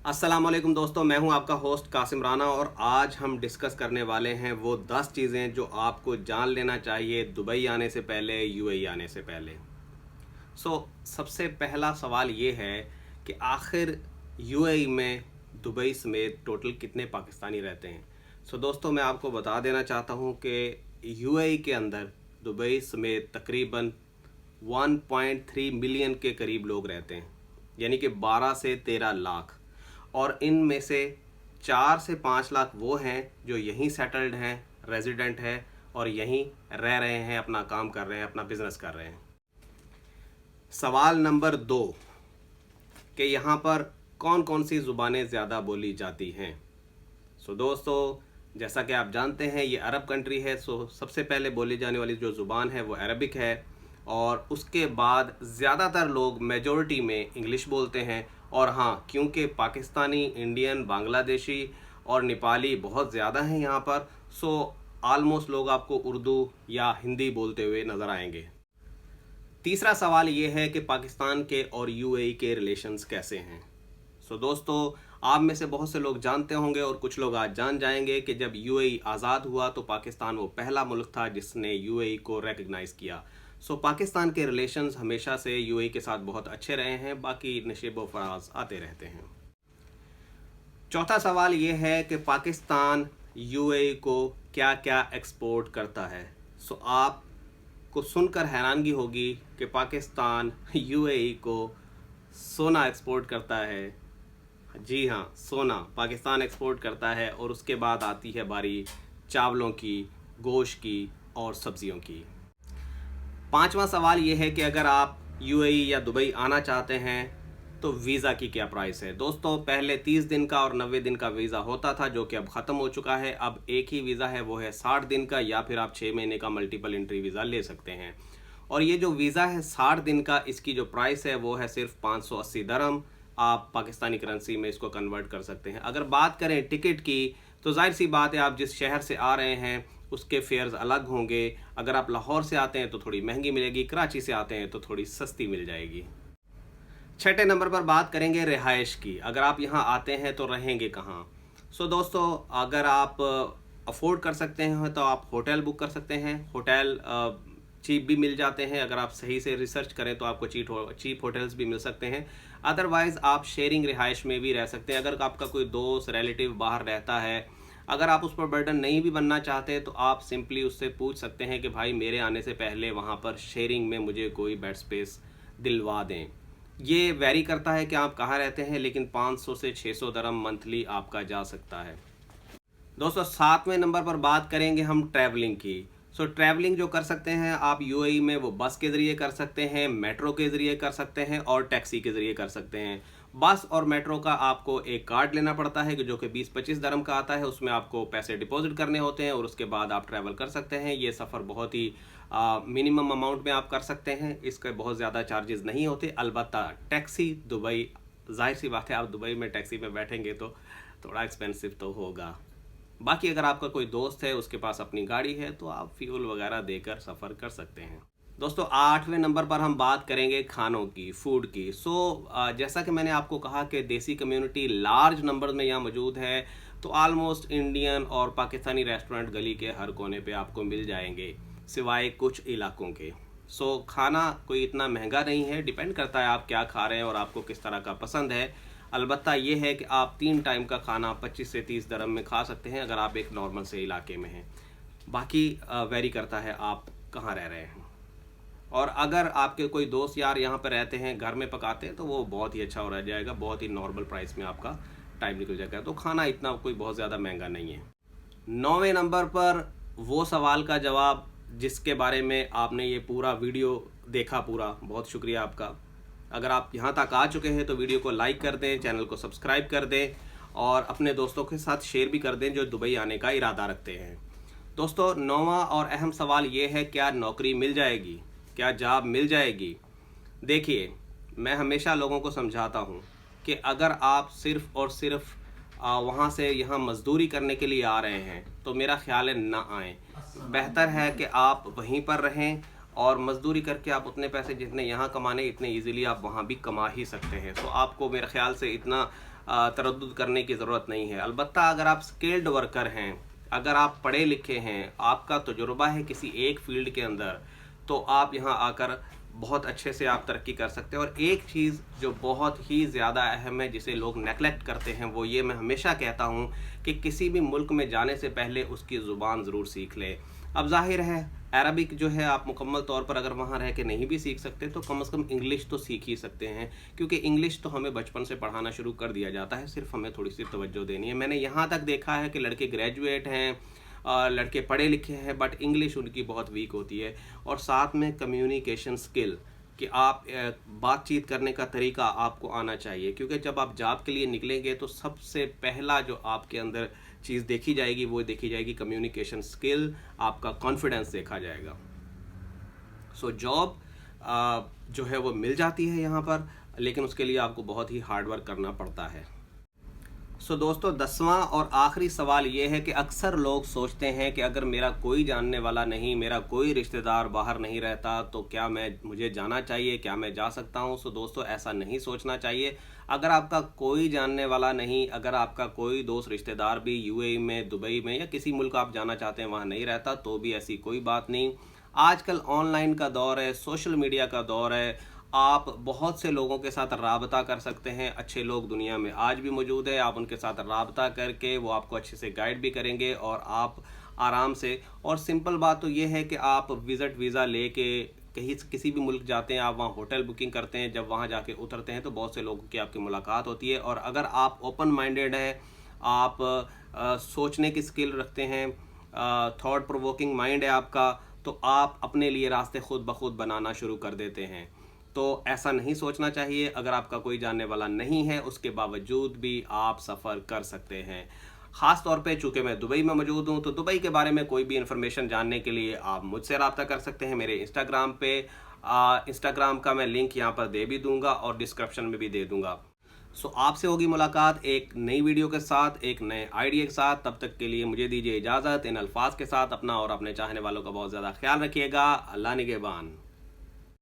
अस्सलामुअलैकुम दोस्तों, मैं हूं आपका होस्ट कासिम राना और आज हम डिस्कस करने वाले हैं वो 10 चीज़ें जो आपको जान लेना चाहिए दुबई आने से पहले, यूएई आने से पहले। सबसे पहला सवाल ये है कि आखिर यूएई में दुबई समेत टोटल कितने पाकिस्तानी रहते हैं। दोस्तों, मैं आपको बता देना चाहता हूं कि यूएई के अंदर दुबई समेत तकरीबन 1.3 मिलियन के करीब लोग रहते हैं, यानी कि 12 से 13 लाख। और इनमें से 4 से 5 लाख वो हैं जो यहीं सेटल्ड हैं, रेजिडेंट हैं और यहीं रह रहे हैं, अपना काम कर रहे हैं, अपना बिजनेस कर रहे हैं। सवाल नंबर 2 कि यहाँ पर कौन कौन सी ज़ुबानें ज़्यादा बोली जाती हैं। दोस्तों, जैसा कि आप जानते हैं ये अरब कंट्री है। सबसे पहले बोली जाने वाली जो ज़ुबान है वो अरबिक है और उसके बाद ज़्यादातर लोग मेजॉरिटी में इंग्लिश बोलते हैं। और हाँ, क्योंकि पाकिस्तानी, इंडियन, बांग्लादेशी और नेपाली बहुत ज़्यादा हैं यहाँ पर, आलमोस्ट लोग आपको उर्दू या हिंदी बोलते हुए नज़र आएंगे। तीसरा सवाल ये है कि पाकिस्तान के और यूएई के रिलेशंस कैसे हैं। दोस्तों, आप में से बहुत से लोग जानते होंगे और कुछ लोग आज जान जाएंगे कि जब यूएई आज़ाद हुआ तो पाकिस्तान वो पहला मुल्क था जिसने यूएई को रिकग्नाइज़ किया। पाकिस्तान के रिलेशंस हमेशा से यूएई के साथ बहुत अच्छे रहे हैं, बाकी नशेब व फराज आते रहते हैं। चौथा सवाल ये है कि पाकिस्तान यूएई को क्या क्या एक्सपोर्ट करता है। आपको सुनकर हैरानगी होगी कि पाकिस्तान यूएई को सोना एक्सपोर्ट करता है। जी हाँ, सोना पाकिस्तान एक्सपोर्ट करता है और उसके बाद आती है बारी चावलों की, गोश्त की और सब्जियों की। पांचवा सवाल ये है कि अगर आप यूएई या दुबई आना चाहते हैं तो वीज़ा की क्या प्राइस है। दोस्तों, पहले 30 दिन का और 90 दिन का वीज़ा होता था जो कि अब ख़त्म हो चुका है। अब एक ही वीज़ा है, वो है 60 दिन का, या फिर आप 6 महीने का मल्टीपल एंट्री वीज़ा ले सकते हैं। और ये जो वीज़ा है 60 दिन का, इसकी जो प्राइस है वो है सिर्फ 580 दरहम। आप पाकिस्तानी करेंसी में इसको कन्वर्ट कर सकते हैं। अगर बात करें टिकट की तो जाहिर सी बात है, आप जिस शहर से आ रहे हैं उसके फेयर्स अलग होंगे। अगर आप लाहौर से आते हैं तो थोड़ी महंगी मिलेगी, कराची से आते हैं तो थोड़ी सस्ती मिल जाएगी। छठे नंबर पर बात करेंगे रिहाइश की। अगर आप यहाँ आते हैं तो रहेंगे कहाँ। दोस्तों, अगर आप अफोर्ड कर सकते हैं तो आप होटल बुक कर सकते हैं। होटल चीप भी मिल जाते हैं, अगर आप सही से रिसर्च करें तो आपको चीप होटल्स भी मिल सकते हैं। अदरवाइज़ आप शेयरिंग रिहाइश में भी रह सकते हैं। अगर आपका कोई दोस्त, रिलेटिव बाहर रहता है, अगर आप उस पर बर्डन नहीं भी बनना चाहते तो आप सिंपली उससे पूछ सकते हैं कि भाई मेरे आने से पहले वहाँ पर शेयरिंग में मुझे कोई बेड स्पेस दिलवा दें। ये वेरी करता है कि आप कहाँ रहते हैं, लेकिन 500 से 600 दरहम मंथली आपका जा सकता है। दोस्तों, 7वें नंबर पर बात करेंगे हम ट्रैवलिंग की। ट्रैवलिंग जो कर सकते हैं आप यूएई में, वो बस के ज़रिए कर सकते हैं, मेट्रो के ज़रिए कर सकते हैं और टैक्सी के ज़रिए कर सकते हैं। बस और मेट्रो का आपको एक कार्ड लेना पड़ता है जो कि 20-25 दरहम का आता है। उसमें आपको पैसे डिपॉजिट करने होते हैं और उसके बाद आप ट्रैवल कर सकते हैं। ये सफ़र बहुत ही मिनिमम अमाउंट में आप कर सकते हैं, इसके बहुत ज़्यादा चार्जेस नहीं होते। अलबत्ता टैक्सी दुबई, जाहिर सी बात है, आप दुबई में टैक्सी में बैठेंगे तो थोड़ा एक्सपेंसिव तो होगा। बाकी अगर आपका कोई दोस्त है, उसके पास अपनी गाड़ी है, तो आप फ्यूल वगैरह देकर सफ़र कर सकते हैं। दोस्तों, 8वें नंबर पर हम बात करेंगे खानों की, फूड की। जैसा कि मैंने आपको कहा कि देसी कम्युनिटी लार्ज नंबर में यहाँ मौजूद है, तो आलमोस्ट इंडियन और पाकिस्तानी रेस्टोरेंट गली के हर कोने पे आपको मिल जाएंगे, सिवाय कुछ इलाकों के। खाना कोई इतना महंगा नहीं है, डिपेंड करता है आप क्या खा रहे हैं और आपको किस तरह का पसंद है। अलबत्ता ये है कि आप 3 टाइम का खाना 25 से 30 दरहम में खा सकते हैं अगर आप एक नॉर्मल से इलाके में हैं। बाकी वेरी करता है आप कहाँ रह रहे हैं। और अगर आपके कोई दोस्त यार यहाँ पर रहते हैं, घर में पकाते हैं, तो वो बहुत ही अच्छा हो रह जाएगा, बहुत ही नॉर्मल प्राइस में आपका टाइम निकल जाएगा। तो खाना इतना कोई बहुत ज़्यादा महंगा नहीं है। 9वें नंबर पर वो सवाल का जवाब जिसके बारे में आपने ये पूरा वीडियो देखा, पूरा बहुत शुक्रिया आपका। अगर आप यहाँ तक आ चुके हैं तो वीडियो को लाइक कर दें, चैनल को सब्सक्राइब कर दें और अपने दोस्तों के साथ शेयर भी कर दें जो दुबई आने का इरादा रखते हैं। दोस्तों, 9वां और अहम सवाल ये है, क्या नौकरी मिल जाएगी, क्या जॉब मिल जाएगी। देखिए, मैं हमेशा लोगों को समझाता हूँ कि अगर आप सिर्फ़ और सिर्फ वहाँ से यहाँ मज़दूरी करने के लिए आ रहे हैं तो मेरा ख्याल है ना आएँ। बेहतर है कि आप वहीं पर रहें और मज़दूरी करके आप उतने पैसे जितने यहाँ कमाने, इतने इजीली आप वहाँ भी कमा ही सकते हैं। आपको मेरे ख्याल से इतना तरद्दुद करने की ज़रूरत नहीं है। अलबत्ता अगर आप स्किल्ड वर्कर हैं, अगर आप पढ़े लिखे हैं, आपका तजुर्बा है किसी एक फील्ड के अंदर, तो आप यहाँ आकर बहुत अच्छे से आप तरक्की कर सकते हैं। और एक चीज़ जो बहुत ही ज़्यादा अहम है, जिसे लोग नेगलेक्ट करते हैं, वो ये मैं हमेशा कहता हूँ कि किसी भी मुल्क में जाने से पहले उसकी ज़ुबान ज़रूर सीख लें। अब जाहिर है अरबिक जो है आप मुकम्मल तौर पर अगर वहाँ रह के नहीं भी सीख सकते तो कम से कम इंग्लिश तो सीख ही सकते हैं, क्योंकि इंग्लिश तो हमें बचपन से पढ़ाना शुरू कर दिया जाता है, सिर्फ हमें थोड़ी सी तवज्जो देनी है। मैंने यहाँ तक देखा है कि लड़के ग्रेजुएट हैं, लड़के पढ़े लिखे हैं, बट इंग्लिश उनकी बहुत वीक होती है। और साथ में कम्युनिकेशन स्किल, कि आप बातचीत करने का तरीका आपको आना चाहिए, क्योंकि जब आप जॉब के लिए निकलेंगे तो सबसे पहला जो आपके अंदर चीज़ देखी जाएगी वो देखी जाएगी कम्युनिकेशन स्किल, आपका कॉन्फिडेंस देखा जाएगा। सो जॉब जो है वो मिल जाती है यहाँ पर, लेकिन उसके लिए आपको बहुत ही हार्ड वर्क करना पड़ता है। सो दोस्तों, 10वां और आखिरी सवाल ये है कि अक्सर लोग सोचते हैं कि अगर मेरा कोई जानने वाला नहीं, मेरा कोई रिश्तेदार बाहर नहीं रहता, तो क्या मुझे जाना चाहिए, क्या मैं जा सकता हूँ? सो दोस्तों, ऐसा नहीं सोचना चाहिए। अगर आपका कोई जानने वाला नहीं, अगर आपका कोई दोस्त रिश्तेदार भी यूएई में, दुबई में या किसी मुल्क आप जाना चाहते हैं वहाँ नहीं रहता, तो भी ऐसी कोई बात नहीं। आजकल ऑनलाइन का दौर है, सोशल मीडिया का दौर है, आप बहुत से लोगों के साथ राबता कर सकते हैं। अच्छे लोग दुनिया में आज भी मौजूद है, आप उनके साथ राबता करके वो आपको अच्छे से गाइड भी करेंगे और आप आराम से। और सिंपल बात तो ये है कि आप विज़िट वीज़ा लेके कहीं किसी भी मुल्क जाते हैं, आप वहाँ होटल बुकिंग करते हैं, जब वहाँ जाके उतरते हैं तो बहुत से लोगों की आपकी मुलाकात होती है। और अगर आप ओपन माइंडेड हैं, आप सोचने की स्किल रखते हैं, थॉट प्रोवोकिंग माइंड है आपका, तो आप अपने लिए रास्ते खुद ब खुद बनाना शुरू कर देते हैं। तो ऐसा नहीं सोचना चाहिए। अगर आपका कोई जानने वाला नहीं है, उसके बावजूद भी आप सफ़र कर सकते हैं। ख़ास तौर पे चूँकि मैं दुबई में मौजूद हूँ, तो दुबई के बारे में कोई भी इन्फॉर्मेशन जानने के लिए आप मुझसे रब्ता कर सकते हैं मेरे इंस्टाग्राम पे। इंस्टाग्राम का मैं लिंक यहाँ पर दे भी दूँगा और डिस्क्रिप्शन में भी दे दूँगा। सो आपसे होगी मुलाकात एक नई वीडियो के साथ, एक नए आइडिया के साथ। तब तक के लिए मुझे दीजिए इजाज़त। इन अल्फाज के साथ अपना और अपने चाहने वालों का बहुत ज़्यादा ख्याल रखिएगा। अल्लाह निगहबान।